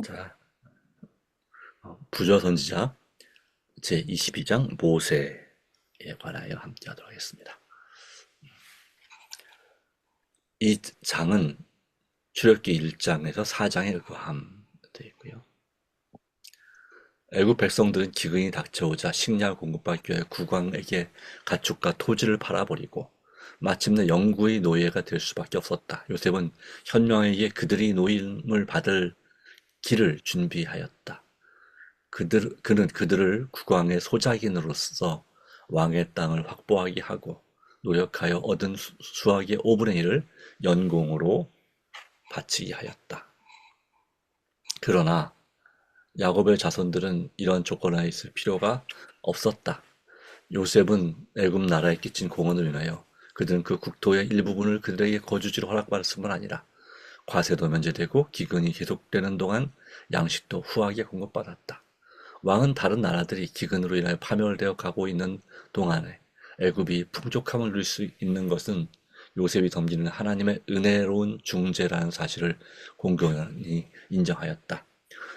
자, 부조선지자 제22장 모세에 관하여 함께 하도록 하겠습니다. 이 장은 출애굽기 1장에서 4장에 의거함되어 있고요. 애굽 백성들은 기근이 닥쳐오자 식량을 공급받기 위해 국왕에게 가축과 토지를 팔아버리고 마침내 영구의 노예가 될 수밖에 없었다. 요셉은 현명에게 그들이 노임을 받을 길을 준비하였다. 그는 그들을 국왕의 소작인으로서 왕의 땅을 확보하게 하고 노력하여 얻은 수확의 5분의 1을 연공으로 바치게 하였다. 그러나 야곱의 자손들은 이런 조건하에 있을 필요가 없었다. 요셉은 애굽 나라에 끼친 공헌을 인하여 그들은 그 국토의 일부분을 그들에게 거주지로 허락받을 뿐만 아니라 과세도 면제되고 기근이 계속되는 동안 양식도 후하게 공급받았다. 왕은 다른 나라들이 기근으로 인하여 파멸되어 가고 있는 동안에 애굽이 풍족함을 누릴 수 있는 것은 요셉이 섬기는 하나님의 은혜로운 중재라는 사실을 공공연히 인정하였다.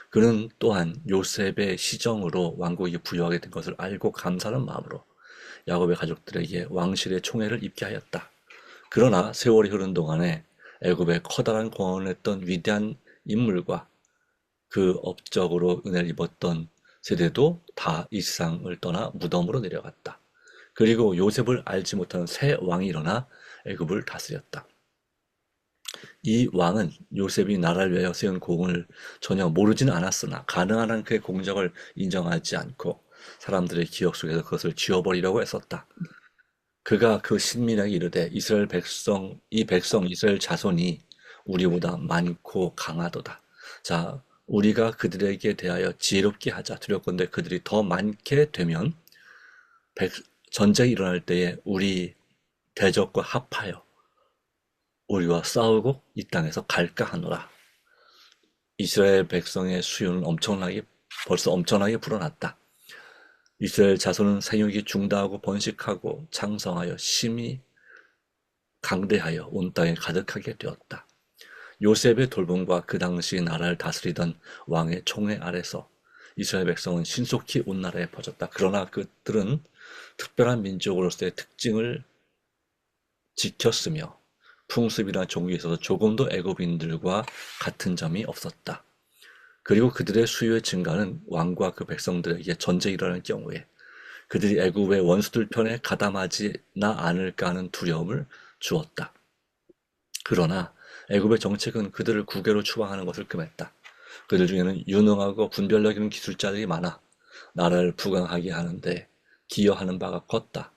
그는 또한 요셉의 시정으로 왕국이 부여하게 된 것을 알고 감사하는 마음으로 야곱의 가족들에게 왕실의 총애를 입게 하였다. 그러나 세월이 흐른 동안에 애굽의 커다란 공헌을 했던 위대한 인물과 그 업적으로 은혜를 입었던 세대도 다 이 세상을 떠나 무덤으로 내려갔다. 그리고 요셉을 알지 못하는 새 왕이 일어나 애굽을 다스렸다. 이 왕은 요셉이 나라를 위하여 세운 공을 전혀 모르지는 않았으나 가능한 한 그의 공적을 인정하지 않고 사람들의 기억 속에서 그것을 지워버리려고 했었다. 그가 그 신민에게 이르되 이 백성 이스라엘 자손이 우리보다 많고 강하도다. 자, 우리가 그들에게 대하여 지혜롭게 하자. 두렵건대 그들이 더 많게 되면 백, 전쟁이 일어날 때에 우리 대적과 합하여 우리와 싸우고 이 땅에서 갈까 하노라. 이스라엘 백성의 수요는 벌써 엄청나게 불어났다. 이스라엘 자손은 생육이 중다하고 번식하고 창성하여 심히 강대하여 온 땅에 가득하게 되었다. 요셉의 돌봄과 그 당시 나라를 다스리던 왕의 총애 아래서 이스라엘 백성은 신속히 온 나라에 퍼졌다. 그러나 그들은 특별한 민족으로서의 특징을 지켰으며 풍습이나 종교에 있어서 조금도 애굽인들과 같은 점이 없었다. 그리고 그들의 수요의 증가는 왕과 그 백성들에게 전쟁이 일어날 경우에 그들이 애굽의 원수들 편에 가담하지나 않을까 하는 두려움을 주었다. 그러나 애굽의 정책은 그들을 국외로 추방하는 것을 금했다. 그들 중에는 유능하고 분별력 있는 기술자들이 많아 나라를 부강하게 하는데 기여하는 바가 컸다.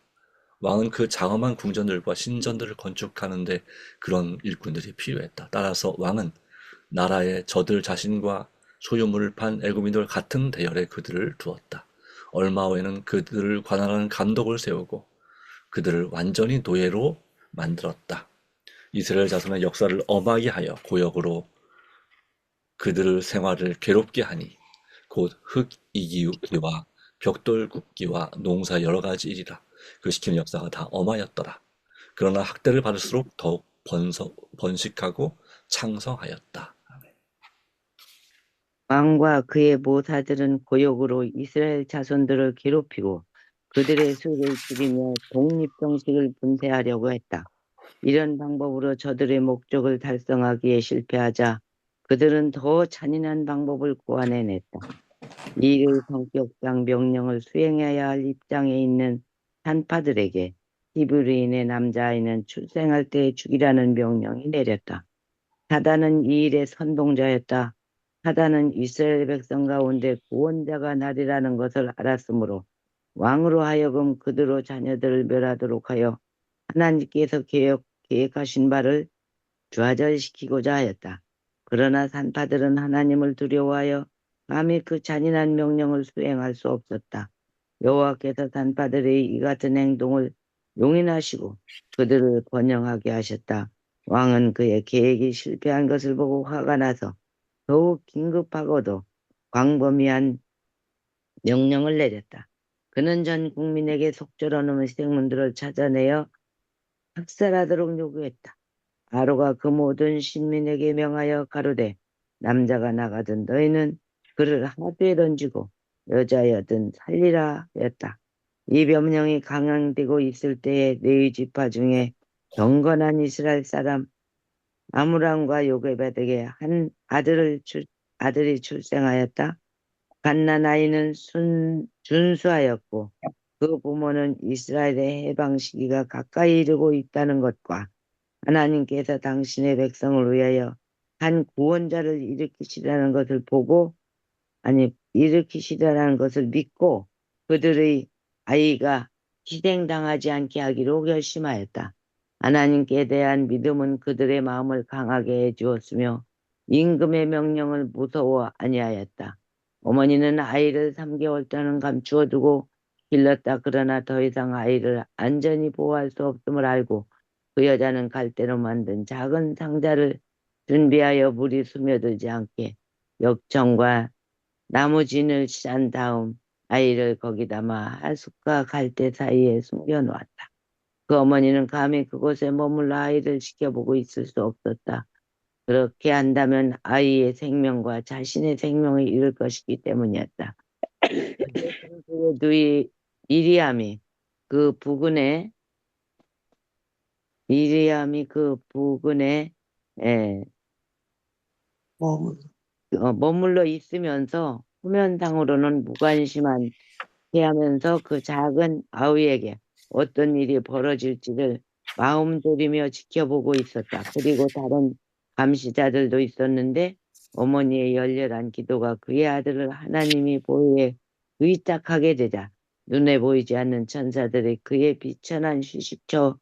왕은 그 장엄한 궁전들과 신전들을 건축하는데 그런 일꾼들이 필요했다. 따라서 왕은 나라의 저들 자신과 소유물을 판 애굽인들 같은 대열에 그들을 두었다. 얼마 후에는 그들을 관할하는 감독을 세우고 그들을 완전히 노예로 만들었다. 이스라엘 자손의 역사를 엄하게 하여 고역으로 그들의 생활을 괴롭게 하니 곧 흙이기와 벽돌 굽기와 농사 여러 가지 일이라 그 시키는 역사가 다 엄하였더라. 그러나 학대를 받을수록 더욱 번식하고 창성하였다. 왕과 그의 모사들은 고역으로 이스라엘 자손들을 괴롭히고 그들의 수를 줄이며 독립정식을 분쇄하려고 했다. 이런 방법으로 저들의 목적을 달성하기에 실패하자 그들은 더 잔인한 방법을 고안해냈다. 이를 성격상 명령을 수행해야 할 입장에 있는 산파들에게 히브리인의 남자아이는 출생할 때 죽이라는 명령이 내렸다. 사단은 이 일의 선봉자였다. 사단은 이스라엘 백성 가운데 구원자가 나리라는 것을 알았으므로 왕으로 하여금 그들의 자녀들을 멸하도록 하여 하나님께서 계획하신 바를 좌절시키고자 하였다. 그러나 산파들은 하나님을 두려워하여 감히 그 잔인한 명령을 수행할 수 없었다. 여호와께서 산파들의 이 같은 행동을 용인하시고 그들을 번영하게 하셨다. 왕은 그의 계획이 실패한 것을 보고 화가 나서 더욱 긴급하고도 광범위한 명령을 내렸다. 그는 전 국민에게 속절없는 생문들을 찾아내어 학살하도록 요구했다. 바로가 그 모든 신민에게 명하여 가로되 남자가 나가든 너희는 그를 하두에 던지고 여자여든 살리라 하였다. 이 명령이 강행되고 있을 때에 네 지파 중에 경건한 이스라엘 사람 아므람과 요게베드에게 아들이 출생하였다. 갓난 아이는 준수하였고 그 부모는 이스라엘의 해방 시기가 가까이 이르고 있다는 것과 하나님께서 당신의 백성을 위하여 한 구원자를 일으키시다라는 것을 믿고 그들의 아이가 희생당하지 않게 하기로 결심하였다. 하나님께 대한 믿음은 그들의 마음을 강하게 해주었으며 임금의 명령을 무서워 아니하였다. 어머니는 아이를 3개월 동안 감추어 두고 길렀다. 그러나 더 이상 아이를 안전히 보호할 수 없음을 알고 그 여자는 갈대로 만든 작은 상자를 준비하여 물이 스며들지 않게 역청과 나무진을 짠 다음 아이를 거기 담아 하숫과 갈대 사이에 숨겨놓았다. 그 어머니는 감히 그곳에 머물러 아이를 지켜보고 있을 수 없었다. 그렇게 한다면 아이의 생명과 자신의 생명을 잃을 것이기 때문이었다. 그의 누이 이리암이 그 부근에 에, 머물러 있으면서 후면상으로는 무관심한 해하면서 그 작은 아우에게 어떤 일이 벌어질지를 마음 졸이며 지켜보고 있었다. 그리고 다른 감시자들도 있었는데 어머니의 열렬한 기도가 그의 아들을 하나님이 보호에 의탁하게 되자 눈에 보이지 않는 천사들이 그의 비천한 휴식처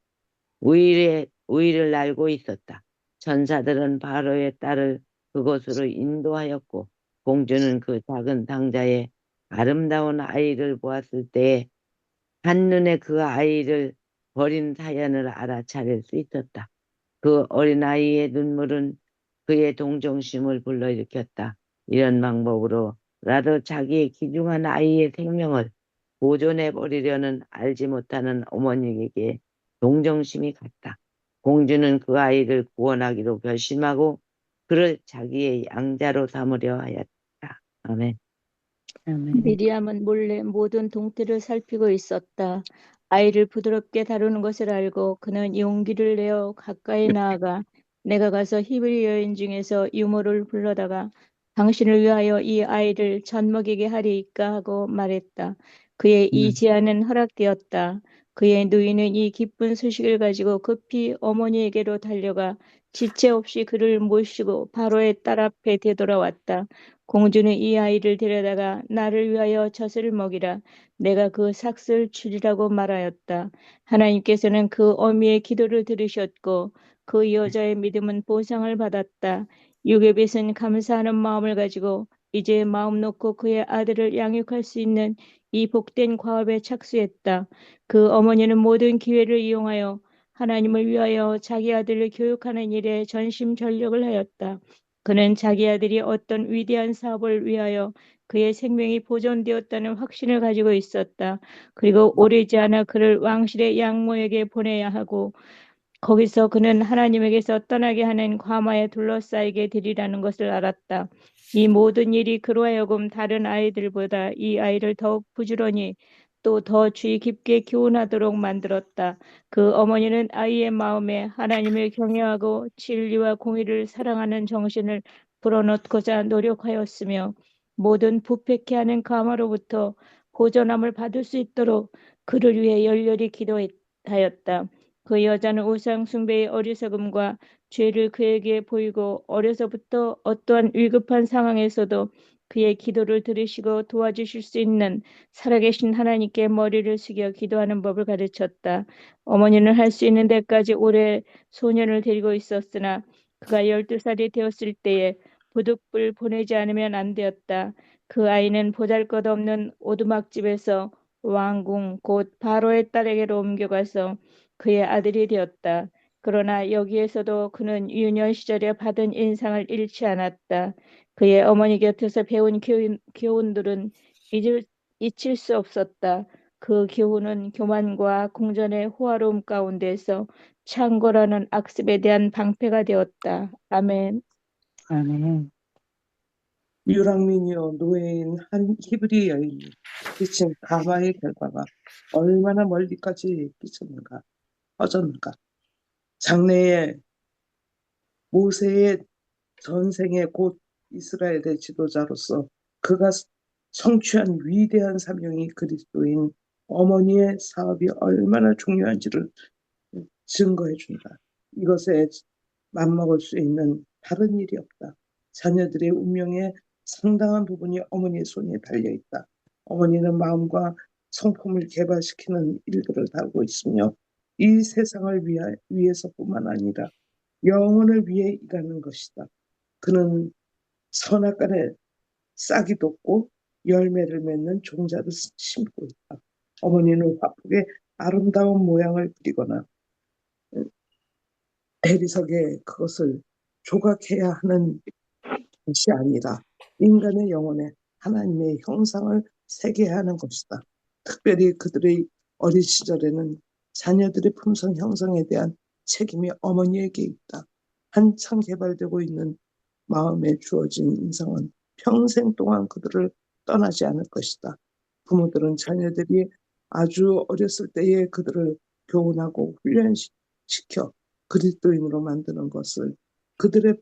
우위를 날고 있었다. 천사들은 바로의 딸을 그곳으로 인도하였고 공주는 그 작은 상자에 아름다운 아이를 보았을 때에 한눈에 그 아이를 버린 사연을 알아차릴 수 있었다. 그 어린아이의 눈물은 그의 동정심을 불러일으켰다. 이런 방법으로라도 자기의 귀중한 아이의 생명을 보존해버리려는 알지 못하는 어머니에게 동정심이 갔다. 공주는 그 아이를 구원하기로 결심하고 그를 자기의 양자로 삼으려 하였다. 아멘. 아멘. 미리암은 몰래 모든 동태를 살피고 있었다. 아이를 부드럽게 다루는 것을 알고 그는 용기를 내어 가까이 나아가 내가 가서 히브리 여인 중에서 유모를 불러다가 당신을 위하여 이 아이를 젖먹이게 하리이까 하고 말했다. 그의 이 제안은 허락되었다. 그의 누이는 이 기쁜 소식을 가지고 급히 어머니에게로 달려가 지체 없이 그를 모시고 바로의 딸 앞에 되돌아왔다. 공주는 이 아이를 데려다가 나를 위하여 젖을 먹이라. 내가 그 삭슬 주리라고 말하였다. 하나님께서는 그 어미의 기도를 들으셨고 그 여자의 믿음은 보상을 받았다. 유개벳은 감사하는 마음을 가지고 이제 마음 놓고 그의 아들을 양육할 수 있는 이 복된 과업에 착수했다. 그 어머니는 모든 기회를 이용하여 하나님을 위하여 자기 아들을 교육하는 일에 전심전력을 하였다. 그는 자기 아들이 어떤 위대한 사업을 위하여 그의 생명이 보존되었다는 확신을 가지고 있었다. 그리고 오래지 않아 그를 왕실의 양모에게 보내야 하고 거기서 그는 하나님에게서 떠나게 하는 과마에 둘러싸이게 되리라는 것을 알았다. 이 모든 일이 그로 하여금 다른 아이들보다 이 아이를 더욱 부지런히 또 더 주의 깊게 교훈하도록 만들었다. 그 어머니는 아이의 마음에 하나님을 경외하고 진리와 공의를 사랑하는 정신을 불어넣고자 노력하였으며 모든 부패케 하는 감화로부터 보전함을 받을 수 있도록 그를 위해 열렬히 기도하였다. 그 여자는 우상 숭배의 어리석음과 죄를 그에게 보이고 어려서부터 어떠한 위급한 상황에서도 그의 기도를 들으시고 도와주실 수 있는 살아계신 하나님께 머리를 숙여 기도하는 법을 가르쳤다. 어머니는 할 수 있는 데까지 오래 소년을 데리고 있었으나 그가 12살이 되었을 때에 부득불 보내지 않으면 안 되었다. 그 아이는 보잘것없는 오두막집에서 왕궁 곧 바로의 딸에게로 옮겨가서 그의 아들이 되었다. 그러나 여기에서도 그는 유년 시절에 받은 인상을 잃지 않았다. 그의 어머니 곁에서 배운 교훈들은 잊힐 수 없었다. 그 교훈은 교만과 궁전의 호화로움 가운데서 창고라는 악습에 대한 방패가 되었다. 아멘. 아멘. 유랑민이요 노예인 한 히브리 여인이 끼친 가마의 결과가 얼마나 멀리까지 끼쳤는가, 퍼졌는가. 장래에 모세의 전생에 곧 이스라엘의 지도자로서 그가 성취한 위대한 사명이 그리스도인 어머니의 사업이 얼마나 중요한지를 증거해 준다. 이것에 맞먹을 수 있는 다른 일이 없다. 자녀들의 운명의 상당한 부분이 어머니의 손에 달려 있다. 어머니는 마음과 성품을 개발시키는 일들을 다루고 있으며 이 세상을 위해서뿐만 아니라 영혼을 위해 일하는 것이다. 그는 선악간에 싹이 돋고 열매를 맺는 종자를 심고 있다. 어머니는 화폭의 아름다운 모양을 그리거나 대리석에 그것을 조각해야 하는 것이 아니라 인간의 영혼에 하나님의 형상을 새겨야 하는 것이다. 특별히 그들의 어린 시절에는 자녀들의 품성 형성에 대한 책임이 어머니에게 있다. 한창 개발되고 있는 마음에 주어진 인상은 평생 동안 그들을 떠나지 않을 것이다. 부모들은 자녀들이 아주 어렸을 때에 그들을 교훈하고 훈련시켜 그리스도인으로 만드는 것을 그들의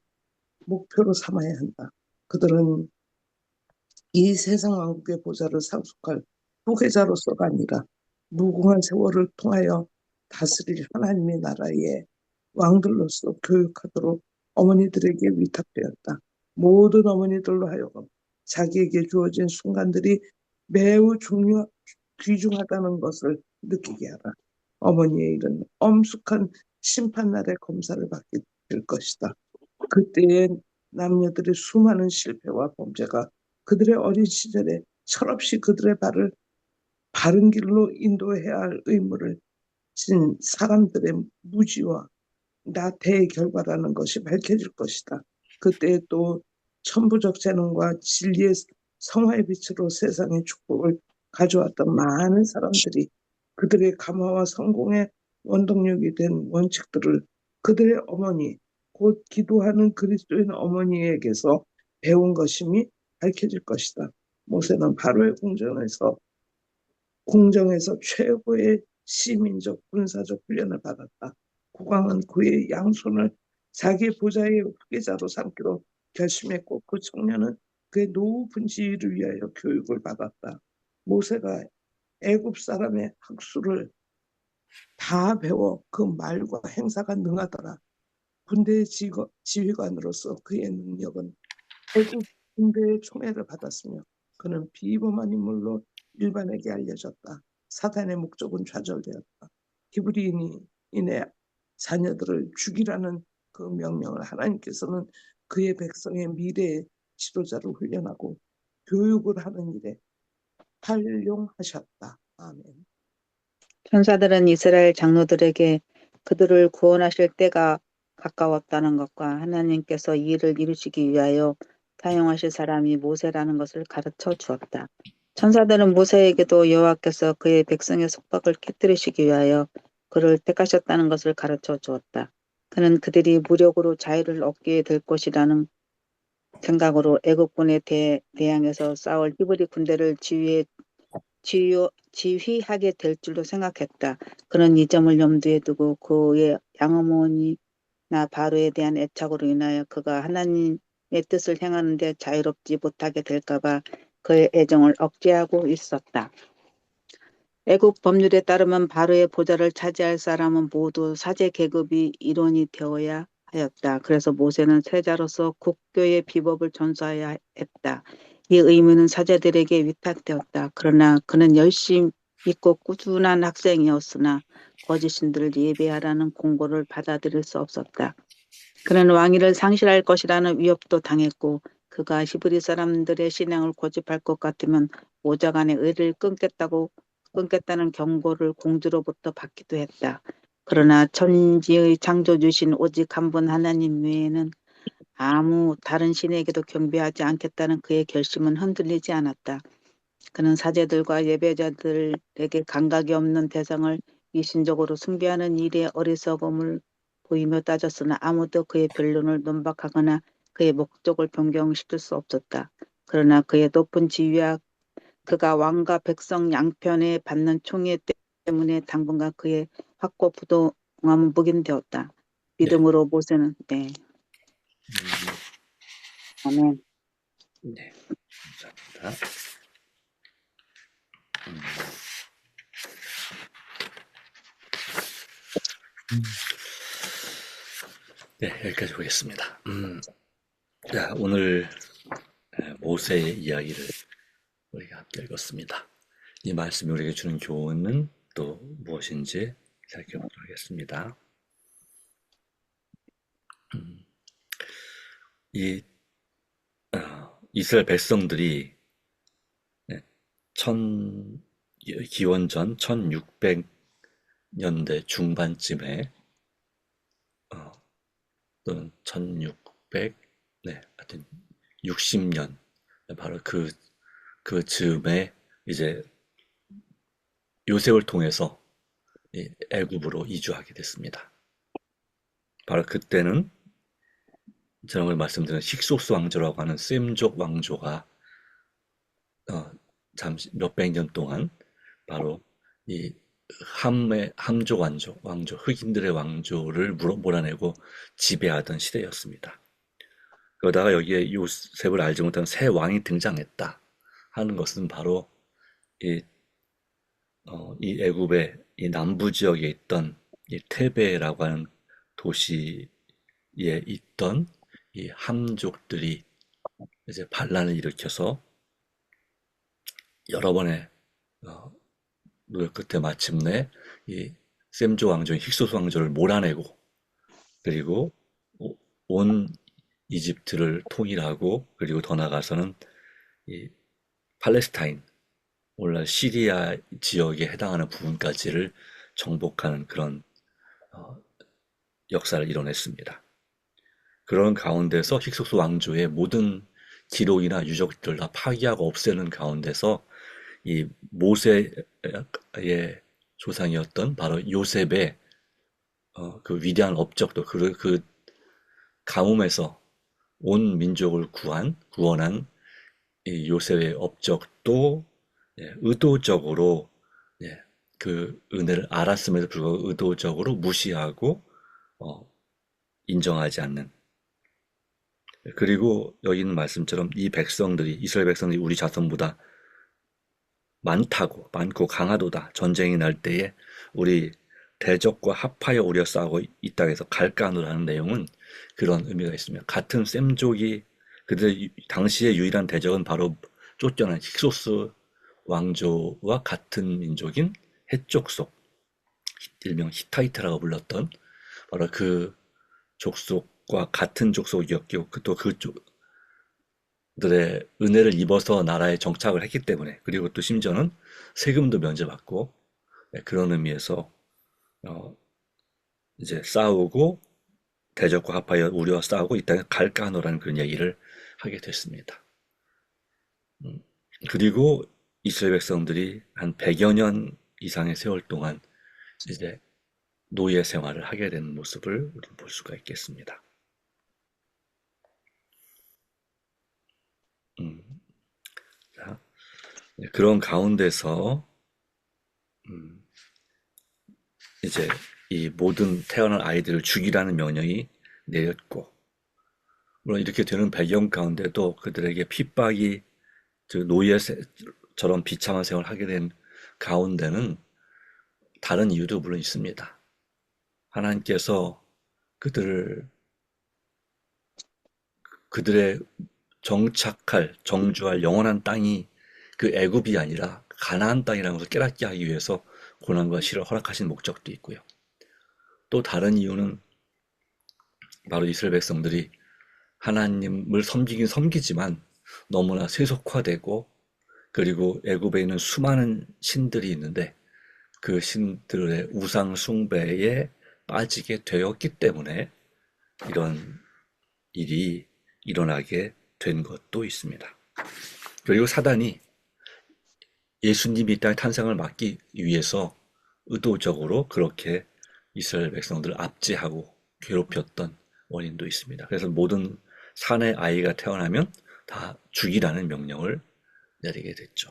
목표로 삼아야 한다. 그들은 이 세상 왕국의 보좌를 상속할 후계자로서가 아니라 무궁한 세월을 통하여 다스릴 하나님의 나라의 왕들로서 교육하도록 어머니들에게 위탁되었다. 모든 어머니들로 하여금 자기에게 주어진 순간들이 매우 귀중하다는 것을 느끼게 하라. 어머니의 일은 엄숙한 심판날의 검사를 받게 될 것이다. 그때엔 남녀들의 수많은 실패와 범죄가 그들의 어린 시절에 철없이 그들의 발을 바른 길로 인도해야 할 의무를 진 사람들의 무지와 나태의 결과라는 것이 밝혀질 것이다. 그때 또 천부적 재능과 진리의 성화의 빛으로 세상의 축복을 가져왔던 많은 사람들이 그들의 감화와 성공의 원동력이 된 원칙들을 그들의 어머니, 곧 기도하는 그리스도인 어머니에게서 배운 것임이 밝혀질 것이다. 모세는 바로의 궁정에서 최고의 시민적 군사적 훈련을 받았다. 국왕은 그의 양손을 자기 보좌의 후계자로 삼기로 결심했고 그 청년은 그의 높은 지위를 위하여 교육을 받았다. 모세가 애굽 사람의 학술을 다 배워 그 말과 행사가 능하더라. 군대의 지휘관으로서 그의 능력은 애국 군대의 총애를 받았으며 그는 비범한 인물로 일반에게 알려졌다. 사단의 목적은 좌절되었다. 히브리인의 자녀들을 죽이라는 그 명령을 하나님께서는 그의 백성의 미래의 지도자를 훈련하고 교육을 하는 일에 활용하셨다. 아멘. 천사들은 이스라엘 장로들에게 그들을 구원하실 때가 가까웠다는 것과 하나님께서 이 일을 이루시기 위하여 사용하실 사람이 모세라는 것을 가르쳐 주었다. 천사들은 모세에게도 여호와께서 그의 백성의 속박을 깨뜨리시기 위하여 그를 택하셨다는 것을 가르쳐 주었다. 그는 그들이 무력으로 자유를 얻게 될 것이라는 생각으로 애국군에 대항해서 싸울 히브리 군대를 지휘하게 될 줄로 생각했다. 그는 이 점을 염두에 두고 그의 양어머니나 바로에 대한 애착으로 인하여 그가 하나님의 뜻을 행하는 데 자유롭지 못하게 될까봐 그의 애정을 억제하고 있었다. 애국 법률에 따르면 바로의 보좌를 차지할 사람은 모두 사제 계급이 일원이 되어야 하였다. 그래서 모세는 세자로서 국교의 비법을 전수해야 했다. 이 의무는 사제들에게 위탁되었다. 그러나 그는 열심 있고 꾸준한 학생이었으나 거짓 신들을 예배하라는 공고를 받아들일 수 없었다. 그는 왕위를 상실할 것이라는 위협도 당했고 그가 히브리 사람들의 신앙을 고집할 것 같으면 모자간의 의를 끊겠다는 경고를 공주로부터 받기도 했다. 그러나 천지의 창조주신 오직 한 분 하나님 외에는 아무 다른 신에게도 경배하지 않겠다는 그의 결심은 흔들리지 않았다. 그는 사제들과 예배자들에게 감각이 없는 대상을 미신적으로 숭배하는 일에 어리석음을 보이며 따졌으나 아무도 그의 변론을 논박하거나 그의 목적을 변경시킬 수 없었다. 그러나 그의 높은 지위와 그가 왕과 백성 양편에 받는 총애 때문에 당분간 그의 확고 부동함은 묵인되었다. 네. 믿음으로 모세는 네. 아멘. 네. 감사합니다. 네, 여기까지 보겠습니다. 자, 오늘 모세의 이야기를 우리가 함께 읽었습니다. 이 말씀이 우리에게 주는 교훈은 또 무엇인지 살펴보도록 하겠습니다. 이 이스라엘 백성들이 기원전 1600년대 중반쯤에 또는 1600, 하여튼 60년 바로 그 즈음에 이제 요셉을 통해서 애굽으로 이주하게 됐습니다. 바로 그때는 저는 말씀드린 힉소스 왕조라고 하는 셈족 왕조가 잠시 몇백 년 동안 바로 이 함족 왕조, 흑인들의 왕조를 몰아내고 지배하던 시대였습니다. 그러다가 여기에 요셉을 알지 못하는 새 왕이 등장했다 하는 것은 바로 이 애굽의 이 남부 지역에 있던 이 테베라고 하는 도시에 있던 이 함족들이 이제 반란을 일으켜서 여러 번의 노력 끝에 마침내 이 셈조 왕조인 힉소스 왕조를 몰아내고 그리고 온 이집트를 통일하고 그리고 더 나아가서는 이 팔레스타인 오늘날 시리아 지역에 해당하는 부분까지를 정복하는 그런 역사를 이뤄냈습니다. 그런 가운데서 힉소스 왕조의 모든 기록이나 유적들을 다 파기하고 없애는 가운데서 이 모세의 조상이었던 바로 요셉의 그 위대한 업적도 그 가뭄에서 온 민족을 구원한 이 요셉의 업적도 의도적으로 그 은혜를 알았음에도 불구하고 의도적으로 무시하고 인정하지 않는 그리고 여기 있는 말씀처럼 이 백성들이 이스라엘 백성들이 우리 자손보다 많고 강하도다. 전쟁이 날 때에 우리 대적과 합하여 우리가 싸우고 있다 해서 갈까노라는 내용은 그런 의미가 있습니다. 같은 셈족이 그들 당시의 유일한 대적은 바로 쫓겨난 힉소스 왕조와 같은 민족인 헷족속, 일명 히타이트라고 불렀던 바로 그 족속과 같은 족속이었고 또 그들의 은혜를 입어서 나라에 정착을 했기 때문에 그리고 또 심지어는 세금도 면제받고 그런 의미에서 이제 싸우고 대적과 합하여 우리와 싸우고 이따가 갈까노라는 그런 얘기를 하게 됐습니다. 그리고 이스라엘 백성들이 한 100여 년 이상의 세월 동안 이제 노예 생활을 하게 되는 모습을 우리는 볼 수가 있겠습니다. 자, 그런 가운데서 이제 이 모든 태어난 아이들을 죽이라는 명령이 내렸고 물론 이렇게 되는 배경 가운데도 그들에게 핍박이 노예처럼 비참한 생활을 하게 된 가운데는 다른 이유도 물론 있습니다. 하나님께서 그들의 정주할 영원한 땅이 그 애굽이 아니라 가나안 땅이라는 것을 깨닫게 하기 위해서 고난과 시련을 허락하신 목적도 있고요. 또 다른 이유는 바로 이스라엘 백성들이 하나님을 섬기긴 섬기지만 너무나 세속화되고 그리고 애굽에 있는 수많은 신들이 있는데 그 신들의 우상 숭배에 빠지게 되었기 때문에 이런 일이 일어나게 된 것도 있습니다. 그리고 사단이 예수님이 이 땅에 탄생을 막기 위해서 의도적으로 그렇게 이스라엘 백성들을 압제하고 괴롭혔던 원인도 있습니다. 그래서 모든 산의 아이가 태어나면 다 죽이라는 명령을 내리게 됐죠.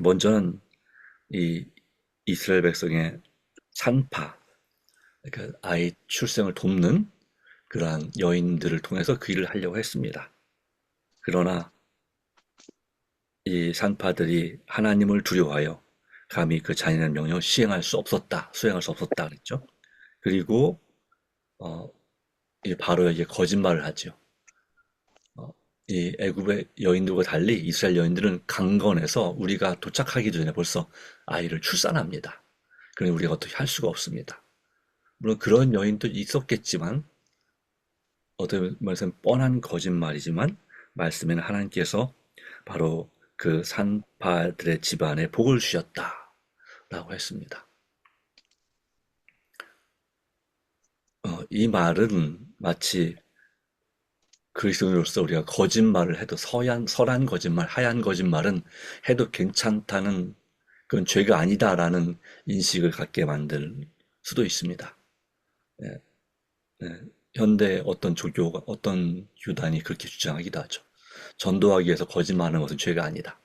먼저는 이 이스라엘 백성의 산파, 그러니까 아이 출생을 돕는 그러한 여인들을 통해서 그 일을 하려고 했습니다. 그러나 이 산파들이 하나님을 두려워하여 감히 그 잔인한 명령을 수행할 수 없었다 그랬죠. 그리고 이 바로에게 거짓말을 하죠. 이 애굽의 여인들과 달리 이스라엘 여인들은 강건해서 우리가 도착하기 전에 벌써 아이를 출산합니다. 그러니 우리가 어떻게 할 수가 없습니다. 물론 그런 여인도 있었겠지만 어떻게 말하면 뻔한 거짓말이지만 말씀에는 하나님께서 바로 그 산파들의 집안에 복을 주셨다라고 했습니다. 이 말은 마치 그리스도인으로서 우리가 거짓말을 해도 설한 거짓말, 하얀 거짓말은 해도 괜찮다는 그건 죄가 아니다라는 인식을 갖게 만들 수도 있습니다. 예, 예. 현대 어떤 조교가 어떤 교단이 그렇게 주장하기도 하죠. 전도하기 위해서 거짓말하는 것은 죄가 아니다.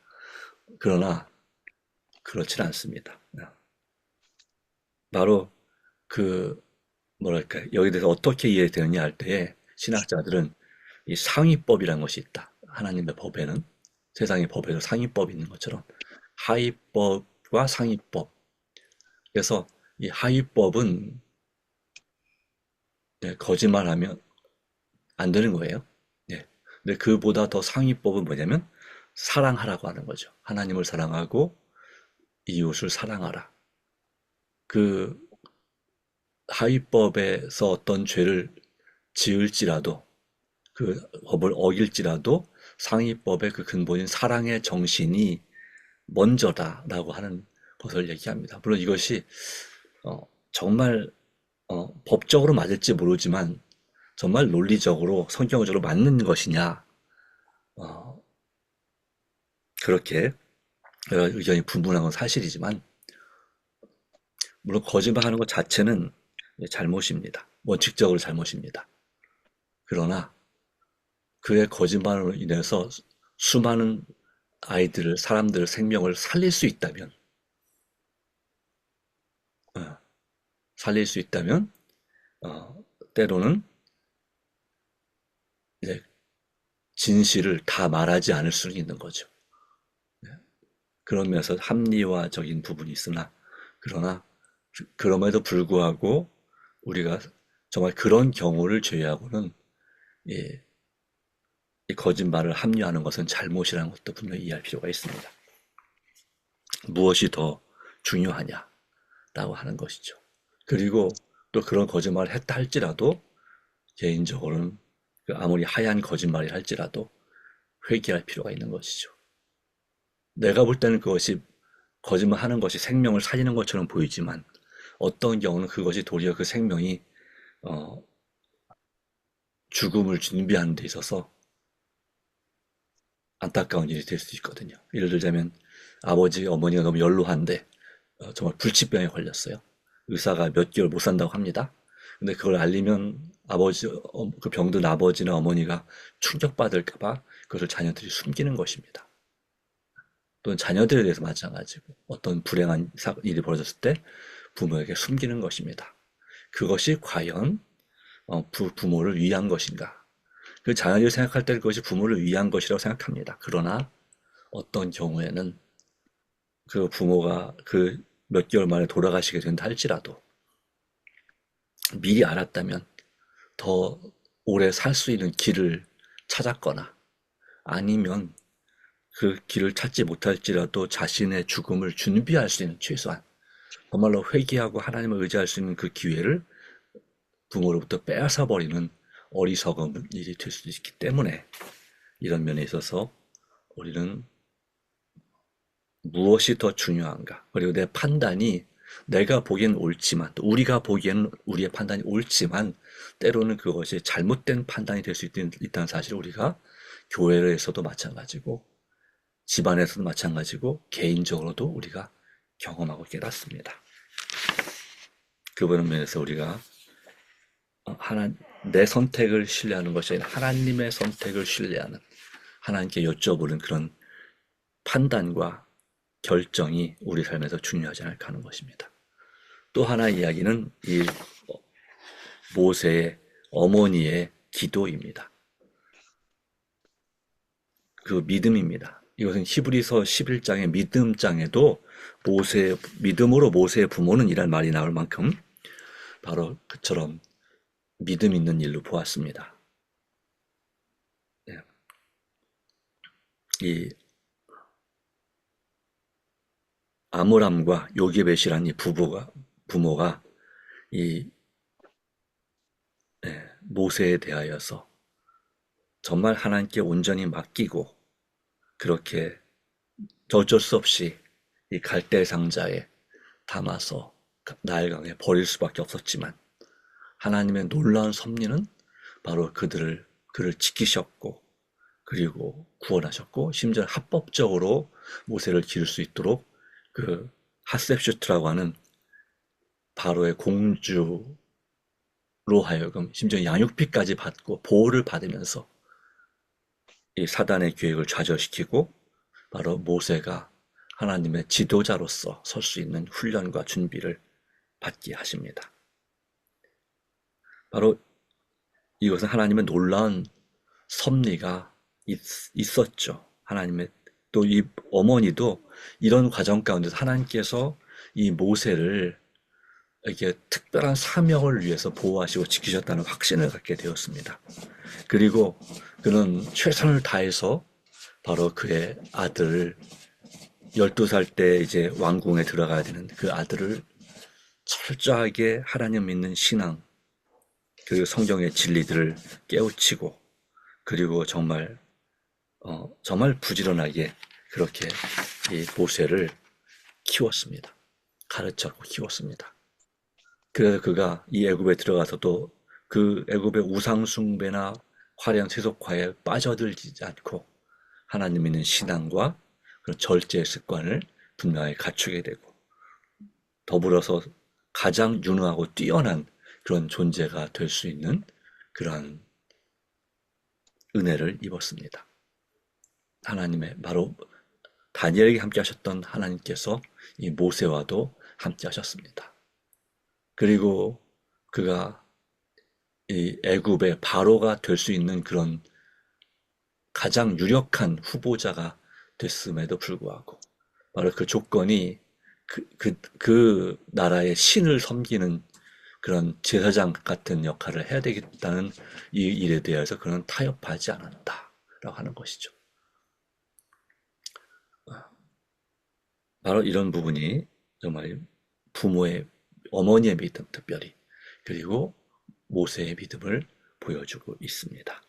그러나 그렇진 않습니다. 바로 그 뭐랄까 여기에 대해서 어떻게 이해되느냐 할 때에 신학자들은 이 상위법이라는 것이 있다. 하나님의 법에는 세상의 법에도 상위법이 있는 것처럼 하위법과 상위법. 그래서 이 하위법은 거짓말하면 안 되는 거예요. 근데 그보다 더 상위법은 뭐냐면 사랑하라고 하는 거죠. 하나님을 사랑하고 이웃을 사랑하라. 그 하위법에서 어떤 죄를 지을지라도 그 법을 어길지라도 상위법의 그 근본인 사랑의 정신이 먼저다라고 하는 것을 얘기합니다. 물론 이것이 정말 법적으로 맞을지 모르지만 정말 논리적으로 성경적으로 맞는 것이냐 그렇게 여러 의견이 분분한 건 사실이지만 물론 거짓말하는 것 자체는 잘못입니다. 원칙적으로 잘못입니다. 그러나 그의 거짓말로 인해서 수많은 아이들을 사람들의 생명을 살릴 수 있다면 때로는 이제 진실을 다 말하지 않을 수는 있는 거죠. 그런 면에서 합리화적인 부분이 있으나 그러나 그럼에도 불구하고 우리가 정말 그런 경우를 제외하고는 이 거짓말을 합리화하는 것은 잘못이라는 것도 분명히 이해할 필요가 있습니다. 무엇이 더 중요하냐라고 하는 것이죠. 그리고 또 그런 거짓말을 했다 할지라도 개인적으로는 아무리 하얀 거짓말이 할지라도 회개할 필요가 있는 것이죠. 내가 볼 때는 그것이 거짓말하는 것이 생명을 살리는 것처럼 보이지만 어떤 경우는 그것이 도리어 그 생명이 죽음을 준비하는 데 있어서 안타까운 일이 될 수 있거든요. 예를 들자면 아버지, 어머니가 너무 연로한데 정말 불치병에 걸렸어요. 의사가 몇 개월 못 산다고 합니다. 근데 그걸 알리면 그 병든 아버지나 어머니가 충격받을까봐 그것을 자녀들이 숨기는 것입니다. 또는 자녀들에 대해서 마찬가지고 어떤 불행한 일이 벌어졌을 때 부모에게 숨기는 것입니다. 그것이 과연 부모를 위한 것인가? 그 자녀들이 생각할 때 그것이 부모를 위한 것이라고 생각합니다. 그러나 어떤 경우에는 그 부모가 그 몇 개월 만에 돌아가시게 된다 할지라도 미리 알았다면 더 오래 살 수 있는 길을 찾았거나 아니면 그 길을 찾지 못할지라도 자신의 죽음을 준비할 수 있는 최소한 정말로 회개하고 하나님을 의지할 수 있는 그 기회를 부모로부터 빼앗아버리는 어리석은 일이 될 수도 있기 때문에 이런 면에 있어서 우리는 무엇이 더 중요한가 그리고 내 판단이 내가 보기엔 옳지만 또 우리가 보기에는 우리의 판단이 옳지만 때로는 그것이 잘못된 판단이 될 수 있다는 사실을 우리가 교회에서도 마찬가지고 집안에서도 마찬가지고 개인적으로도 우리가 경험하고 깨닫습니다. 그런 면에서 우리가 내 선택을 신뢰하는 것이 아니라 하나님의 선택을 신뢰하는, 하나님께 여쭤보는 그런 판단과 결정이 우리 삶에서 중요하지 않을까 하는 것입니다. 또 하나의 이야기는 이 모세의 어머니의 기도입니다. 그 믿음입니다. 이것은 히브리서 11장의 믿음장에도 믿음으로 모세의 부모는 이란 말이 나올 만큼 바로 그처럼 믿음 있는 일로 보았습니다. 네. 이 아므람과 요게벳이라는 이 부모가 이 모세에 대하여서 정말 하나님께 온전히 맡기고 그렇게 어쩔 수 없이 이 갈대 상자에 담아서 나일강에 버릴 수밖에 없었지만 하나님의 놀라운 섭리는 바로 그를 지키셨고 그리고 구원하셨고 심지어 합법적으로 모세를 기를 수 있도록 그 핫셉슈트라고 하는 바로의 공주로 하여금 심지어 양육비까지 받고 보호를 받으면서 이 사단의 계획을 좌절시키고 바로 모세가 하나님의 지도자로서 설 수 있는 훈련과 준비를 받게 하십니다. 바로 이것은 하나님의 놀라운 섭리가 있었죠. 하나님의 또 이 어머니도 이런 과정 가운데서 하나님께서 이 모세를 이렇게 특별한 사명을 위해서 보호하시고 지키셨다는 확신을 갖게 되었습니다. 그리고 그는 최선을 다해서 바로 그의 아들 12살 때 이제 왕궁에 들어가야 되는 그 아들을 철저하게 하나님 믿는 신앙 그리고 성경의 진리들을 깨우치고 그리고 정말 부지런하게 그렇게 이 모세를 키웠습니다. 가르쳤고 키웠습니다. 그래서 그가 이 애굽에 들어가서도 그 애굽의 우상 숭배나 화려한 세속화에 빠져들지 않고 하나님 믿는 신앙과 그런 절제 습관을 분명히 갖추게 되고 더불어서 가장 유능하고 뛰어난 그런 존재가 될 수 있는 그러한 은혜를 입었습니다. 하나님의 바로 다니엘에게 함께 하셨던 하나님께서 이 모세와도 함께 하셨습니다. 그리고 그가 이 애굽의 바로가 될 수 있는 그런 가장 유력한 후보자가 됐음에도 불구하고 바로 그 조건이 그 나라의 신을 섬기는 그런 제사장 같은 역할을 해야 되겠다는 이 일에 대해서 그는 타협하지 않았다라고 하는 것이죠. 바로 이런 부분이 정말 어머니의 믿음 특별히 그리고 모세의 믿음을 보여주고 있습니다.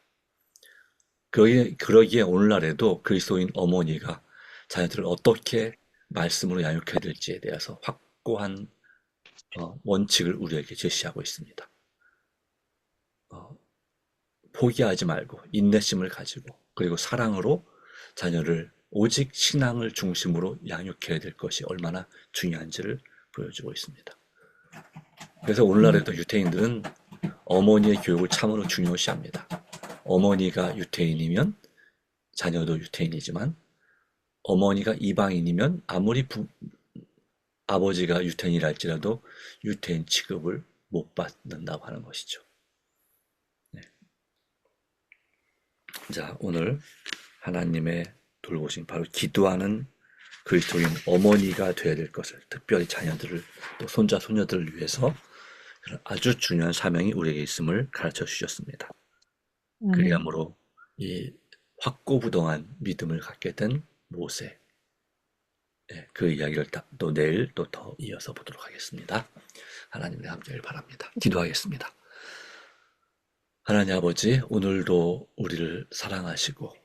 그러기에 오늘날에도 그리스도인 어머니가 자녀들을 어떻게 말씀으로 양육해야 될지에 대해서 확고한 원칙을 우리에게 제시하고 있습니다. 포기하지 말고 인내심을 가지고 그리고 사랑으로 자녀를 오직 신앙을 중심으로 양육해야 될 것이 얼마나 중요한지를 보여주고 있습니다. 그래서 오늘날에도 유태인들은 어머니의 교육을 참으로 중요시합니다. 어머니가 유태인이면 자녀도 유태인이지만 어머니가 이방인이면 아무리 아버지가 유태인이라 할지라도 유태인 취급을 못 받는다고 하는 것이죠. 네. 자, 오늘 하나님의 돌보심, 바로 기도하는 그리스도인 어머니가 되어야 될 것을, 특별히 자녀들을 또 손자, 소녀들을 위해서 아주 중요한 사명이 우리에게 있음을 가르쳐 주셨습니다. 그리함으로 이 확고부동한 믿음을 갖게 된 모세, 그 이야기를 또 내일 또 더 이어서 보도록 하겠습니다. 하나님의 함께를 바랍니다. 기도하겠습니다. 하나님 아버지, 오늘도 우리를 사랑하시고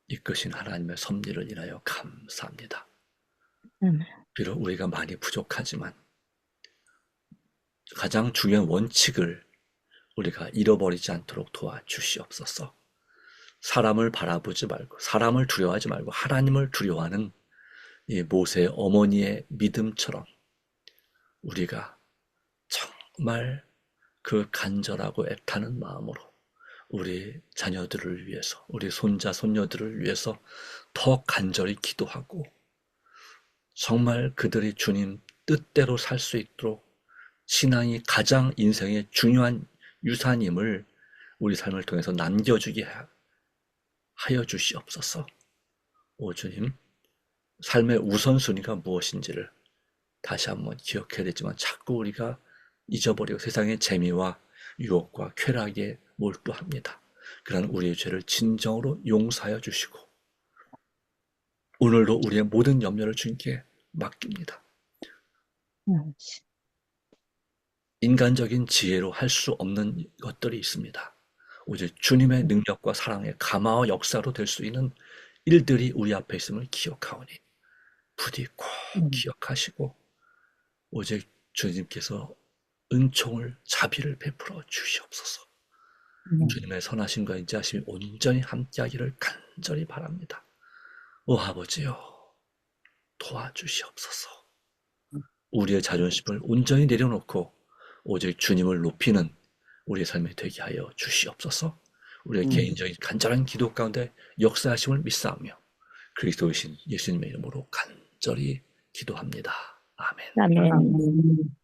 이끄신 하나님의 섭리를 인하여 감사합니다. 비록 우리가 많이 부족하지만 가장 중요한 원칙을 우리가 잃어버리지 않도록 도와주시옵소서. 사람을 바라보지 말고 사람을 두려워하지 말고 하나님을 두려워하는 이 모세 어머니의 믿음처럼 우리가 정말 그 간절하고 애타는 마음으로 우리 자녀들을 위해서, 우리 손자, 손녀들을 위해서 더 간절히 기도하고 정말 그들이 주님 뜻대로 살 수 있도록 신앙이 가장 인생의 중요한 유산임을 우리 삶을 통해서 남겨주게 하여 주시옵소서. 오 주님, 삶의 우선순위가 무엇인지를 다시 한번 기억해야 되지만 자꾸 우리가 잊어버리고 세상의 재미와 유혹과 쾌락에 몰두합니다. 그러나 우리의 죄를 진정으로 용서하여 주시고 오늘도 우리의 모든 염려를 주님께 맡깁니다. 인간적인 지혜로 할 수 없는 것들이 있습니다. 오직 주님의 능력과 사랑의 감화와 역사로 될 수 있는 일들이 우리 앞에 있음을 기억하오니 부디 꼭 기억하시고 오직 주님께서 은총을 자비를 베풀어 주시옵소서. 주님의 선하심과 인자하심이 온전히 함께하기를 간절히 바랍니다. 오 아버지여 도와주시옵소서. 우리의 자존심을 온전히 내려놓고 오직 주님을 높이는 우리의 삶이 되게 하여 주시옵소서. 우리의 개인적인 간절한 기도 가운데 역사하심을 믿사오며 그리스도이신 예수님의 이름으로 간절히 기도합니다. 아멘. 아멘. 아멘.